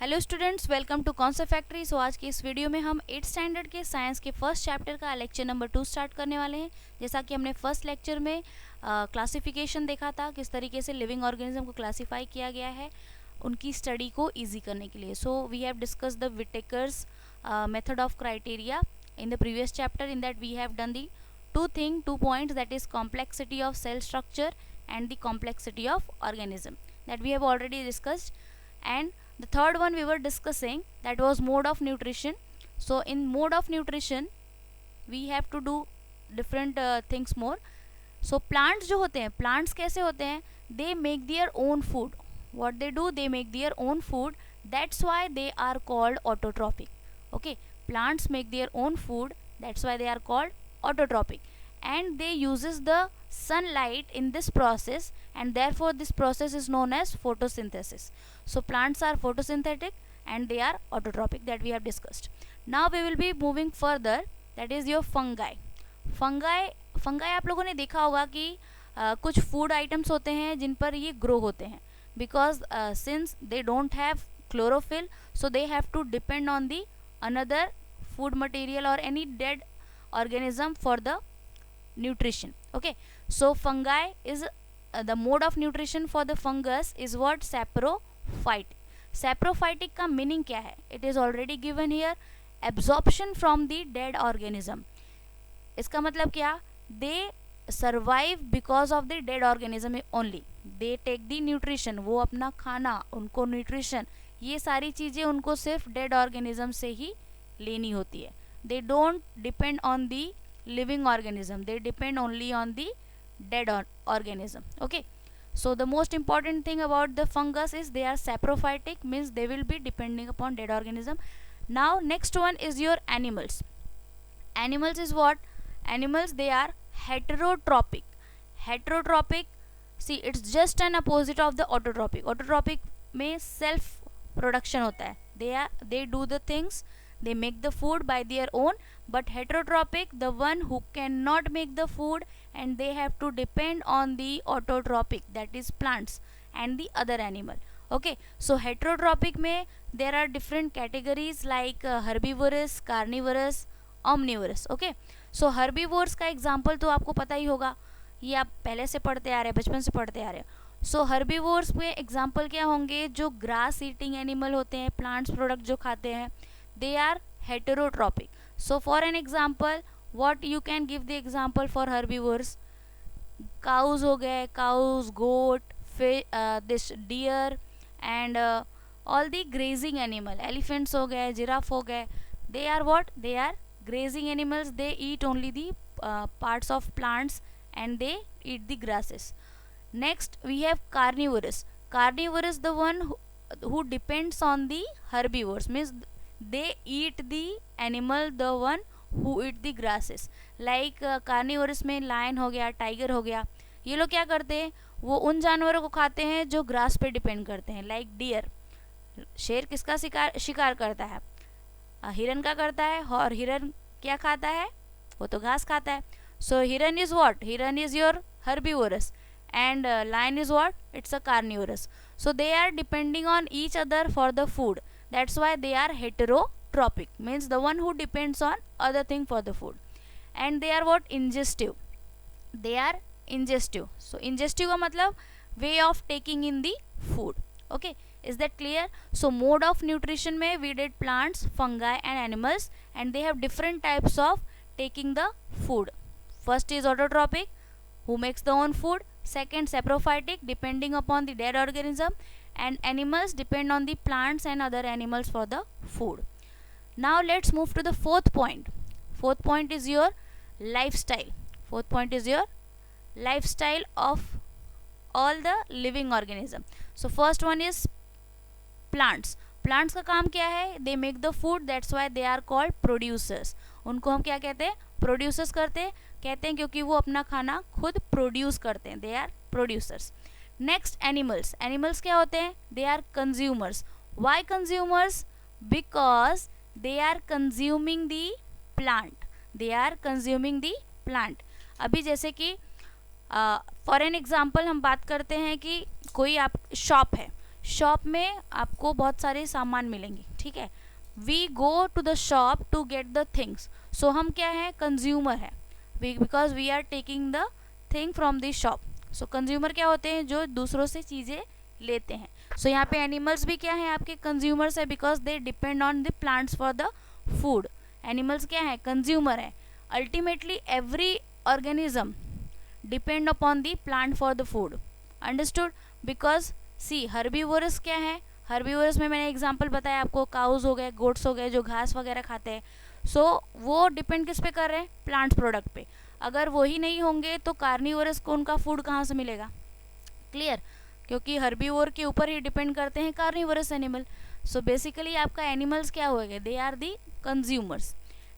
Hello students, welcome to Concept Factory. So आज की इस वीडियो में हम 8th स्टैंडर्ड के साइंस के फर्स्ट चैप्टर का लेक्चर नंबर 2 स्टार्ट करने वाले हैं। जैसा कि हमने फर्स्ट लेक्चर में क्लासिफिकेशन देखा था, किस तरीके से लिविंग ऑर्गेनिज्म को क्लासीफाई किया गया है उनकी स्टडी को ईजी करने के लिए। So we have discuss the Whittaker's method of criteria in the previous chapter. In that we have done the two points, that is complexity of cell structure and the complexity of organism, that we have already discussed. And the third one we were discussing, that was mode of nutrition. So in mode of nutrition we have to do different things more. So plants जो होते हैं, plants कैसे होते हैं, they make their own food. What they do, they make their own food, that's why they are called autotrophic. Okay, plants make their own food, that's why they are called autotrophic, and they uses the sunlight in this process, and therefore this process is known as photosynthesis. So plants are photosynthetic and they are autotrophic, that we have discussed. Now we will be moving further, that is your fungi. Fungi आप लोगों ने देखा होगा कि कुछ food items होते हैं जिन पर ये ग्रो होते हैं, because since they don't have chlorophyll, so they have to depend on the another food material or any dead organism for the nutrition. Okay, so fungi is the mode of nutrition for the fungus is what? Saprophytic. Saprophytic का meaning क्या है? It is already given here, absorption from the dead organism. इसका मतलब क्या? They survive because of the dead organism only. They take the nutrition, वो अपना खाना, उनको nutrition, ये सारी चीज़ें उनको सिर्फ डेड ऑर्गेनिज्म से ही लेनी होती है. They don't depend on the living organism, they depend only on the dead organism. Okay, so the most important thing about the fungus is they are saprophytic, means they will be depending upon dead organism. Now next one is your animals. Animals is what? Animals, they are heterotrophic. Heterotrophic, see, it's just an opposite of the autotrophic. Autotrophic में self production होता है, they do the things, they make the food by their own. But heterotrophic, the one who cannot make the food and they have to depend on the autotrophic, that is plants and the other animal. Okay, so heterotrophic में there are different categories like herbivorous, carnivorous, omnivorous. Okay, so herbivores का example तो आपको पता ही होगा, ये आप पहले से पढ़ते आ रहे हैं, बचपन से पढ़ते आ रहे हैं. सो हर्बीवोर्स में एग्जाम्पल क्या होंगे? जो ग्रास ईटिंग एनिमल होते हैं, प्लांट्स प्रोडक्ट जो खाते हैं, they are heterotrophic. So for an example, what you can give the example for herbivores? Cows हो गए, cows, goat, this deer and all the grazing animal, elephants हो गए, giraffe हो गए, they are what? They are grazing animals. They eat only the parts of plants and they eat the grasses. Next we have carnivorous. Carnivorous, the one who depends on the herbivores, means they eat the animal, the one who eat the grasses. Like carnivorous में lion हो गया, tiger हो गया, ये लोग क्या करते हैं? वो उन जानवरों को खाते हैं जो ग्रास पे डिपेंड करते हैं. लाइक डियर, शेर किसका शिकार करता है? हिरन का करता है. और हिरन क्या खाता है? वो तो घास खाता है. So hiran is what? Hiran is your herbivorous, and lion is what? It's a carnivorous. So they are depending on each other for the food. That's why they are heterotrophic, means the one who depends on other thing for the food. And they are what? Ingestive. They are ingestive. So ingestive का मतलब way of taking in the food. Okay, is that clear? So mode of nutrition में we did plants, fungi and animals, and they have different types of taking the food. First is autotrophic, who makes the own food. Second, saprophytic, depending upon the dead organism, and animals depend on the plants and other animals for the food. Now let's move to the fourth point. Fourth point is your lifestyle. Fourth point is your lifestyle of all the living organism. So first one is plants. Plants का काम क्या है? They make the food, that's why they are called producers. उनको हम क्या कहते हैं? Producers कहते हैं क्योंकि वो अपना खाना खुद प्रोड्यूस करते हैं. They are producers. Next animals. Animals क्या होते हैं? They are consumers. Why consumers? Because they are consuming the plant. They are consuming the plant. अभी जैसे कि फॉर एन एग्जाम्पल हम बात करते हैं कि कोई आप शॉप है, शॉप में आपको बहुत सारे सामान मिलेंगे, ठीक है। We go to the shop to get the things, so हम क्या है, कंज्यूमर है, because we are taking the thing from the shop. So consumer क्या होते हैं, जो दूसरों से चीज़ें लेते हैं। सो यहाँ पे एनिमल्स भी क्या है, आपके कंज्यूमर्स है, because they depend on the plants for the food. Animals क्या है, कंज्यूमर है। Ultimately every organism depend upon the plant for the food, understood. Because see herbivorous क्या है, हर्बीवोरस में मैंने एग्जांपल बताया आपको, काउज हो गए, गोट्स हो गए, जो घास वगैरह खाते हैं। सो वो डिपेंड किस पे कर रहे हैं, प्लांट्स प्रोडक्ट पे। अगर वो ही नहीं होंगे तो कार्निवोरस को उनका फूड कहाँ से मिलेगा, क्लियर, क्योंकि हर्बीवोर के ऊपर ही डिपेंड करते हैं कार्निवोरस एनिमल। सो बेसिकली आपका एनिमल्स क्या हो गए, they are the consumers.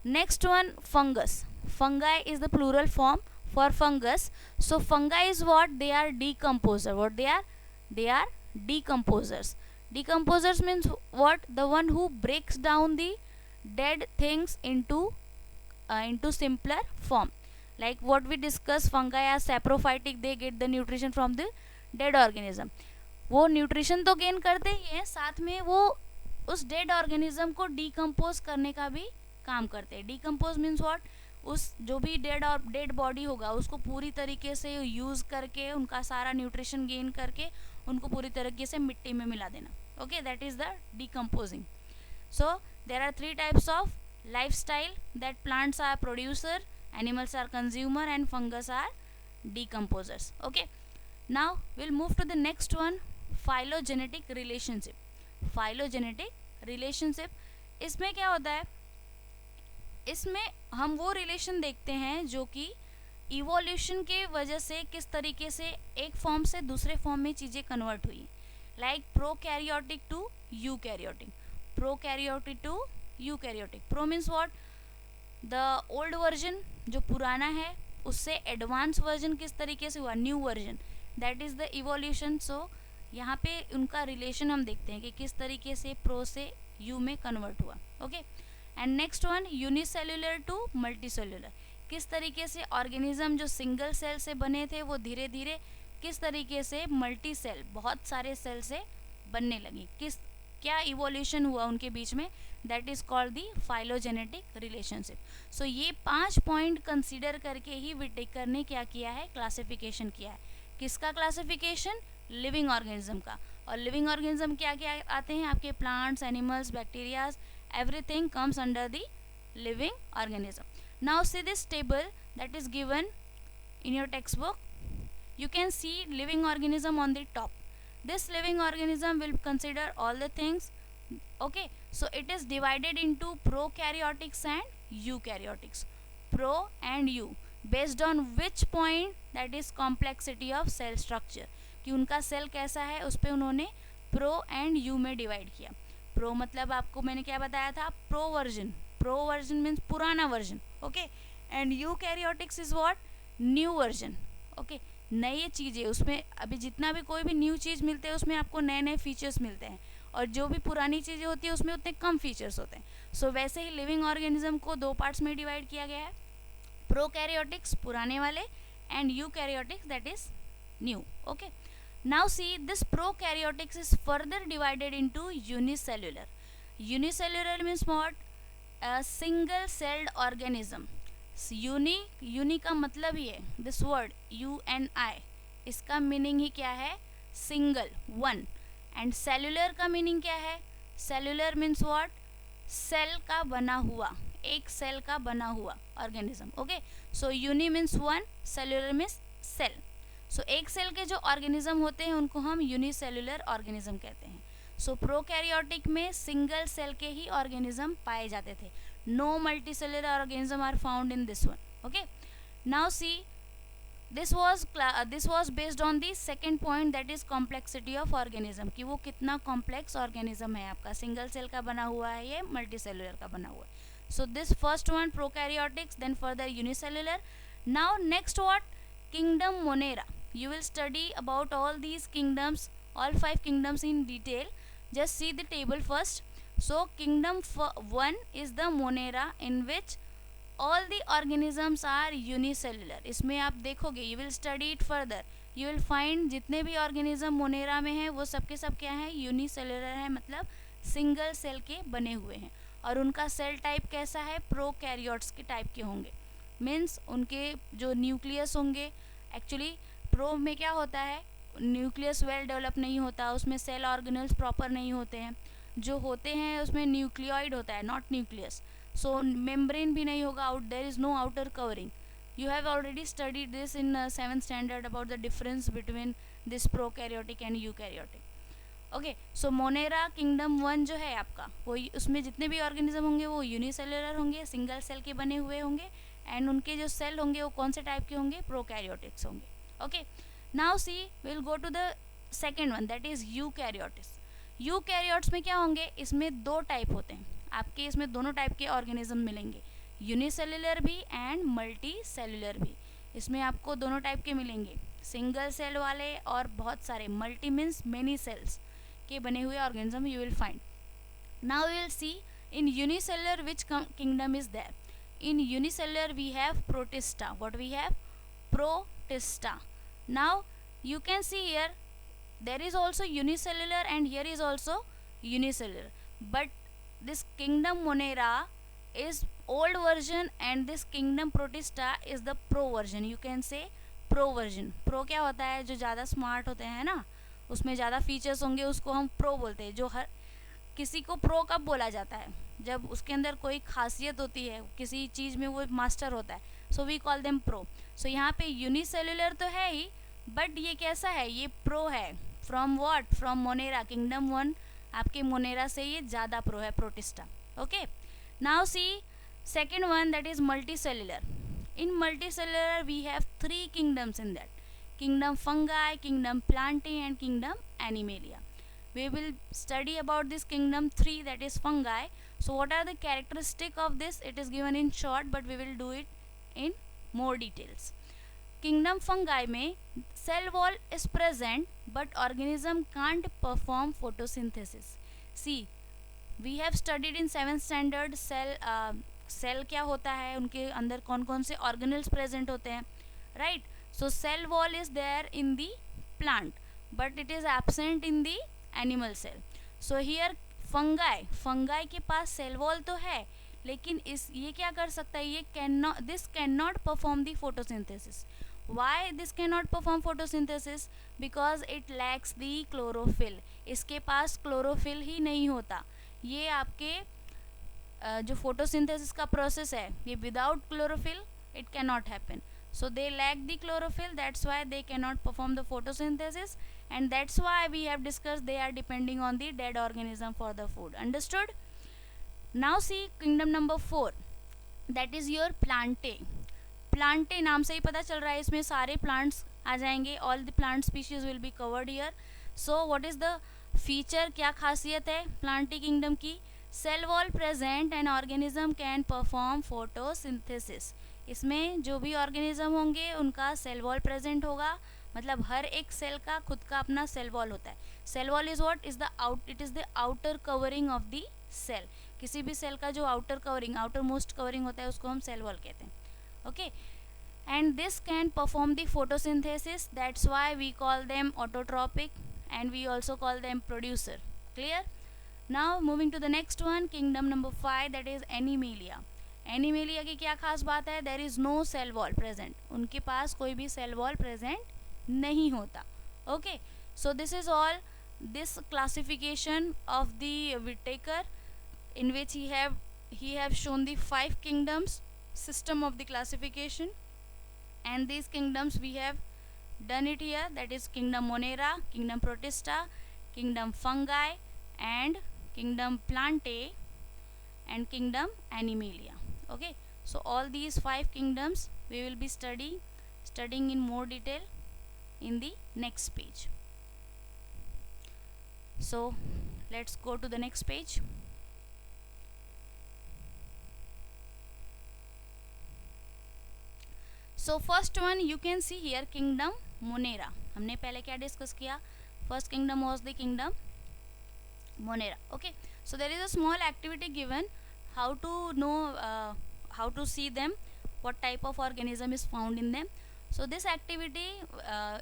Next one, fungus. Fungi is the plural form for fungus. So fungi is what, they are decomposer, what they are decomposers. Decomposers means what, the one who breaks down the dead things into simpler form. Like what we discussed, fungi are saprophytic, they get the nutrition from the dead organism. वो nutrition तो gain करते ही हैं, साथ में वो उस dead organism को decompose करने का भी काम करते हैं। डीकम्पोज मीन्स व्हाट, उस जो भी डेड बॉडी होगा उसको पूरी तरीके से यूज़ करके, उनका सारा न्यूट्रिशन गेन करके उनको पूरी तरीके से मिट्टी में मिला देना। Okay, that is the decomposing. So there are 3 types of life style, that plants are producer, animals are consumer and fungus are decomposers. Okay, now will move to the next one, phylogenetic relationship. Phylogenetic relationship, इसमें क्या होता है, इसमें हम वो relation देखते हैं जो कि इवोल्यूशन के वजह से किस तरीके से एक फॉर्म से दूसरे फॉर्म में चीज़ें कन्वर्ट हुई, like prokaryotic to eukaryotic, prokaryotic to eukaryotic. Pro means what, the old version जो पुराना है उससे एडवांस वर्जन किस तरीके से हुआ, new version, that is the evolution. So यहाँ पे उनका रिलेशन हम देखते हैं कि किस तरीके से प्रो से यू में कन्वर्ट हुआ। Okay, and next one, unicellular to multicellular, किस तरीके से ऑर्गेनिज्म जो सिंगल सेल से बने थे वो धीरे धीरे किस तरीके से मल्टी सेल, बहुत सारे सेल से बनने लगी, किस क्या इवोल्यूशन हुआ उनके बीच में, that is called the phylogenetic relationship. So ये 5 पॉइंट कंसीडर करके ही विटेकर ने क्या किया है, क्लासिफिकेशन किया है। किसका क्लासिफिकेशन, लिविंग ऑर्गेनिज्म का। और लिविंग ऑर्गेनिज्म क्या क्या आते हैं आपके, plants, animals, bacterias, everything comes under the living organism. Now see this table that is given in your textbook. You can see living organism on the top. This living organism will consider all the things. Okay, so it is divided into prokaryotics and eukaryotics. Pro and eu, based on which point, that is complexity of cell structure, कि उनका cell कैसा है उस पर उन्होंने pro and you में divide किया। Pro मतलब आपको मैंने क्या बताया था, प्रो वर्जन मीन्स पुराना version. Okay, and eukaryotics is what, new version. Okay, नई चीज़ें, उसमें अभी जितना भी कोई भी न्यू चीज़ मिलते हैं उसमें आपको नए नए फीचर्स मिलते हैं, और जो भी पुरानी चीज़ें होती है उसमें उतने कम फीचर्स होते हैं। सो वैसे ही लिविंग ऑर्गेनिज्म को 2 पार्ट्स में डिवाइड किया गया है, प्रोकैरियोटिक्स पुराने वाले and eukaryotics that is new. Okay, now see this prokaryotics is further divided into unicellular. Unicellular means what, a single celled organism. Uni का मतलब ही है दिस वर्ड UNI, इसका मीनिंग ही क्या है, सिंगल, वन। एंड सेल्यूलर का meaning क्या है, सेल्यूलर मीन्स व्हाट, सेल का बना हुआ, एक सेल का बना हुआ organism. Okay, so uni means one, cellular means cell. So एक सेल के जो ऑर्गेनिज्म होते हैं उनको हम यूनिसेल्युलर ऑर्गेनिज्म कहते हैं। सो प्रोकैरियोटिक में सिंगल सेल के ही ऑर्गेनिज्म पाए जाते थे, no multicellular organism are found in this one. Okay, now see this was based on the second point, that is complexity of organism, कि वो कितना कॉम्प्लेक्स ऑर्गेनिज्म है आपका, सिंगल सेल का बना हुआ है ये मल्टीसेलुलर का बना हुआ है। So this first one prokaryotics, then further unicellular. Now next what, kingdom Monera. You will study about all these kingdoms, all 5 kingdoms in detail. Just see the table first. So kingdom 1 is the Monera, in which all the organisms are unicellular. इसमें आप देखोगे, you will study it further. You will find जितने भी organism Monera में हैं वो सब के सब क्या है, यूनिसेलुलर है, मतलब सिंगल सेल के बने हुए हैं। और उनका सेल टाइप कैसा है, प्रोकैरियोट्स के टाइप के होंगे। मीन्स उनके जो न्यूक्लियस होंगे, एक्चुअली प्रो में क्या होता है, न्यूक्लियस वेल डेवलप नहीं होता, उसमें सेल ऑर्गेनल्स प्रॉपर नहीं होते हैं। जो होते हैं उसमें न्यूक्लियोइड होता है, नॉट न्यूक्लियस। सो मेम्ब्रेन भी नहीं होगा, out there is no outer covering. You have already studied this in 7th standard about the difference between this prokaryotic and eukaryotic. Okay, so Monera kingdom 1 जो है आपका, वो उसमें जितने भी ऑर्गेनिज्म होंगे वो यूनिसेलुलर होंगे, सिंगल सेल के बने हुए होंगे, एंड उनके जो सेल होंगे वो कौन से टाइप के होंगे, प्रोकैरियोटिक्स होंगे। Okay, now see will go to the second one, that is eukaryotics. Eukaryotes में क्या होंगे, इसमें दो टाइप होते हैं आपके, इसमें दोनों टाइप के ऑर्गेनिज्म मिलेंगे, यूनिसेलुलर भी एंड मल्टी सेलुलर भी। इसमें आपको दोनों टाइप के मिलेंगे, सिंगल सेल वाले और बहुत सारे, मल्टी मीन्स मेनी सेल्स के बने हुए organism you will find. Now we will see in unicellular which kingdom is there. In unicellular we have Protista. What we have, Protista. Now you can see here there is also unicellular and here is also unicellular, but this kingdom monera is old version and this kingdom protista is the pro version. You can say pro version. pro क्या होता है, जो ज़्यादा smart होते हैं ना, उसमें ज़्यादा फीचर्स होंगे, उसको हम प्रो बोलते हैं। जो हर किसी को प्रो कब बोला जाता है, जब उसके अंदर कोई खासियत होती है, किसी चीज़ में वो मास्टर होता है, so we call them pro. So यहाँ पे यूनिसेलुलर तो है ही, बट ये कैसा है, ये प्रो है। From what, from Monera, kingdom 1 आपके मोनेरा से ये ज़्यादा प्रो है, protista. Okay, now C second one, that is multicellular. In multicellular we have 3 kingdoms in that, kingdom fungi, kingdom plantae and kingdom animalia. We will study about this kingdom 3, that is fungi. So what are the characteristic of this, it is given in short, but we will do it in more details. Kingdom fungi में cell wall is present but organism can't perform photosynthesis. See, we have studied in 7th standard cell क्या होता है, उनके अंदर कौन कौन से organelles present होते हैं, right. So cell wall is there in the plant but it is absent in the animal cell. So here fungi के पास सेल वॉल तो है, लेकिन ये क्या कर सकता है, ये this can not perform the photosynthesis. Why this can not perform photosynthesis, because it lacks the chlorophyll. इसके पास क्लोरोफिल ही नहीं होता। ये आपके जो फोटोसिंथेसिस का प्रोसेस है, ये without chlorophyll it can not happen. So they lack the chlorophyll, that's why they can not perform the photosynthesis, and that's why we have discussed they are depending on the dead organism for the food. Understood. Now see kingdom number 4, that is your plantae. Plantae नाम से ही पता चल रहा है, इसमें सारे plants आ जाएंगे, all the plant species will be covered here. So what is the feature, क्या खासियत है प्लांटे किंगडम की, cell wall present and organism can perform photosynthesis. इसमें जो भी ऑर्गेनिज्म होंगे उनका सेल वॉल प्रेजेंट होगा, मतलब हर एक सेल का खुद का अपना सेल वॉल होता है। Cell wall is what, it is the outer covering of the cell. किसी भी सेल का जो outer covering, outermost covering होता है उसको हम सेल वॉल कहते हैं। Okay, and this can perform the photosynthesis, that's why we call them autotrophic and we also call them producer. Clear. Now moving to the next one, kingdom number 5, that is Animalia. Animalia की क्या खास बात है, there is no cell wall present. उनके पास कोई भी cell wall present नहीं होता। Okay, so this is all this classification of the Whittaker, in which he have shown the 5 kingdoms system of the classification, and these kingdoms we have done it here, that is kingdom Monera, kingdom Protista, kingdom Fungi and kingdom Plantae and kingdom Animalia. Okay, so all these 5 kingdoms we will be studying in more detail in the next page. So let's go to the next page. So first one you can see here, kingdom Monera. हमने पहले क्या discuss किया, first kingdom was the kingdom Monera. Okay, so there is a small activity given, how to know how to see them, what type of organism is found in them. So this activity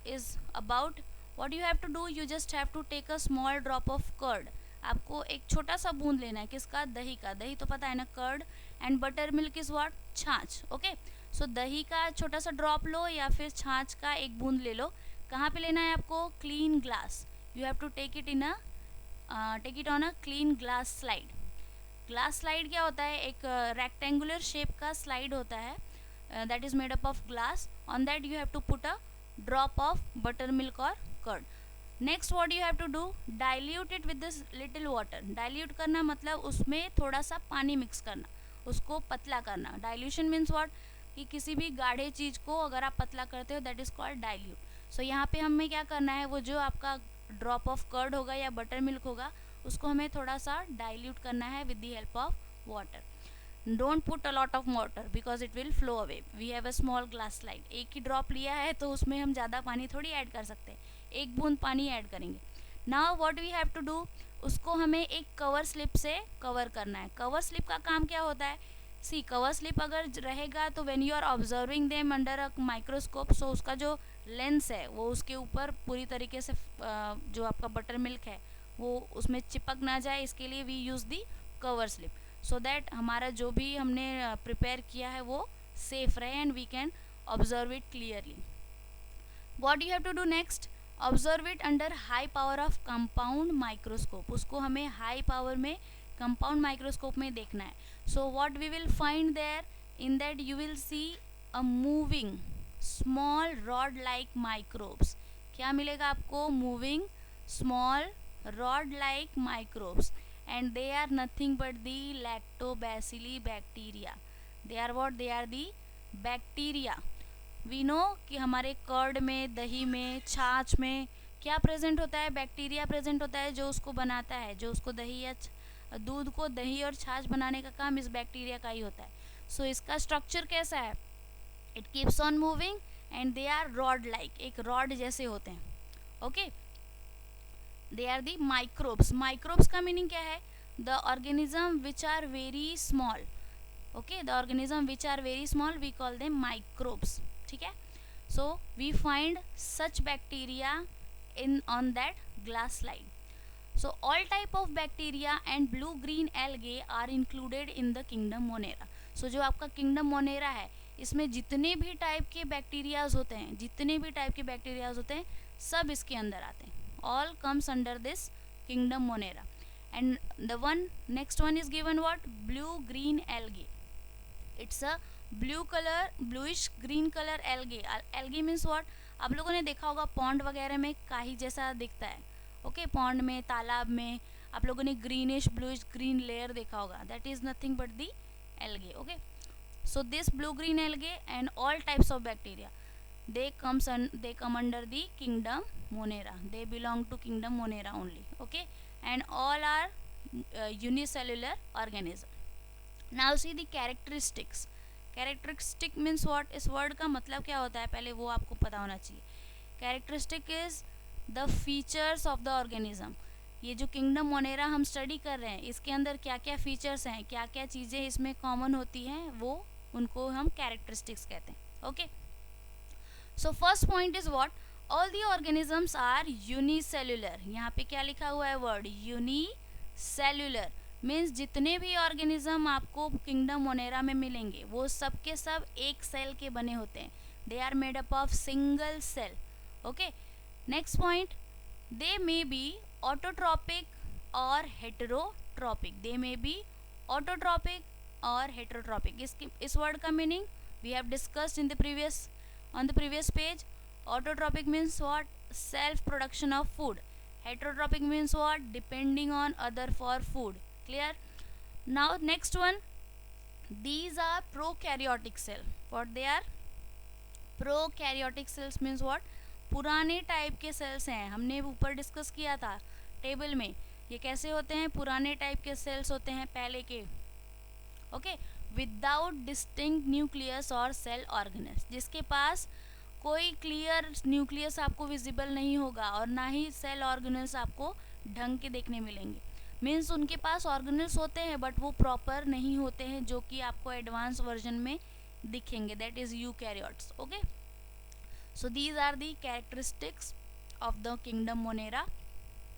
is about what you have to do. You just have to take a small drop of curd. आपको एक छोटा सा बूंद लेना है, किसका? दही का. दही तो पता है ना, curd. And buttermilk is what? छाछ. ओके, सो दही का छोटा सा ड्रॉप लो या फिर छाछ का एक बूंद ले लो. कहाँ पे लेना है आपको? Clean glass. You have to take it on a clean glass slide. Glass slide क्या होता है? एक रेक्टेंगुलर शेप का स्लाइड होता है that is made up of glass. On that you have to put a drop of buttermilk or curd. Next what you have to do, dilute it with this little water. dilute करना मतलब उसमें थोड़ा सा पानी mix करना, उसको पतला करना. dilution means what? कि किसी भी गाढ़े चीज़ को अगर आप पतला करते हो that is called dilute. so यहाँ पे हमें क्या करना है, वो जो आपका ड्रॉप ऑफ कर्ड होगा या बटर मिल्क होगा उसको हमें थोड़ा सा डाइल्यूट करना है with the help of water. Don't put a lot of water because it will flow away. We have a small glass slide. एक ही ड्रॉप लिया है तो उसमें हम ज़्यादा पानी थोड़ी ऐड कर सकते हैं, एक बूंद पानी ऐड करेंगे. Now what we have to do, उसको हमें एक कवर स्लिप से कवर करना है. कवर स्लिप का काम क्या होता है? सी कवर स्लिप अगर रहेगा तो when you are observing them under a microscope, so उसका जो लेंस है वो उसके ऊपर पूरी तरीके से जो आपका बटर मिल्क है वो उसमें चिपक ना जाए, इसके लिए we use the cover slip. So that हमारा जो भी हमने प्रिपेयर किया है वो सेफ रहे and we can observe it clearly. What you have to do next, observe it under high power of compound microscope. उसको हमें हाई पावर में कंपाउंड माइक्रोस्कोप में देखना है. So what we will find there, in that you will see a moving small rod like microbes. क्या मिलेगा आपको? Moving small rod like microbes. And they are nothing but the lactobacilli bacteria. They are what? They are the bacteria. We know कि हमारे curd में, दही में, छाछ में क्या प्रेजेंट होता है? बैक्टीरिया प्रेजेंट होता है जो उसको बनाता है, जो उसको दही या दूध को दही और छाछ बनाने का काम इस बैक्टीरिया का ही होता है. सो इसका स्ट्रक्चर कैसा है? It keeps on moving and they are rod like, एक रॉड जैसे होते हैं. Okay, they are the microbes. microbes का meaning क्या है? the organism which are very small. okay, the organism which are very small we call them microbes. ठीक है, so we find such bacteria in on that glass slide. so all type of bacteria and blue green algae are included in the kingdom monera. so जो आपका kingdom monera है इसमें जितने भी type के bacterias होते हैं, जितने भी टाइप के बैक्टीरियाज होते हैं सब इसके अंदर आते हैं. all comes under this kingdom monera. and the one next one is given what? blue green algae. it's a blue color, bluish green color algae. algae means what? आप लोगों ने देखा होगा पॉन्ड वगैरह में काही जैसा दिखता है. ओके, पॉन्ड में, तालाब में आप लोगों ने ग्रीनिश ब्लूइश ग्रीन लेयर देखा होगा. That is nothing but the algae. Okay, so this blue green algae and all types of bacteria, they come under the kingdom monera. they belong to kingdom monera only. okay, and all are unicellular organism. now see the characteristics. characteristic means what? इस word का मतलब क्या होता है पहले वो आपको पता होना चाहिए. characteristic is the features of the organism. ये जो किंगडम मोनेरा हम स्टडी कर रहे हैं इसके अंदर क्या क्या फीचर्स हैं, क्या क्या चीज़ें इसमें कॉमन होती हैं, वो उनको हम कैरेक्टरिस्टिक्स कहते हैं. Okay, so first point is what? All the organisms are unicellular. यहाँ पे क्या लिखा हुआ है वर्ड? यूनिसेल्युलर मीन्स जितने भी ऑर्गेनिज्म आपको किंगडम मोनेरा में मिलेंगे वो सब के सब एक सेल के बने होते हैं. They are made up of single cell. Okay, next point, they may be autotrophic और heterotrophic. They may be autotrophic और हेटेरोट्रॉपिक. इस वर्ड का meaning we have discussed in the previous on the previous page. autotrophic means what? self production of food. heterotrophic means what? depending on other for food. clear? now next one, these are prokaryotic cell. what they are? prokaryotic cells means what? पुराने type के sales हैं. हमने ऊपर discuss किया था table में. ये कैसे होते हैं? पुराने टाइप के सेल्स होते हैं पहले के. ओके, विदाउट डिस्टिंक्ट न्यूक्लियस और सेल ऑर्गेनेल्स. जिसके पास कोई क्लियर न्यूक्लियस आपको विजिबल नहीं होगा और ना ही सेल ऑर्गेनेल्स आपको ढंग के देखने मिलेंगे. मीन्स उनके पास ऑर्गेनेल्स होते हैं बट वो प्रॉपर नहीं होते हैं जो कि आपको एडवांस वर्जन में दिखेंगे. That is eukaryotes. Okay, So these are the characteristics of the kingdom Monera.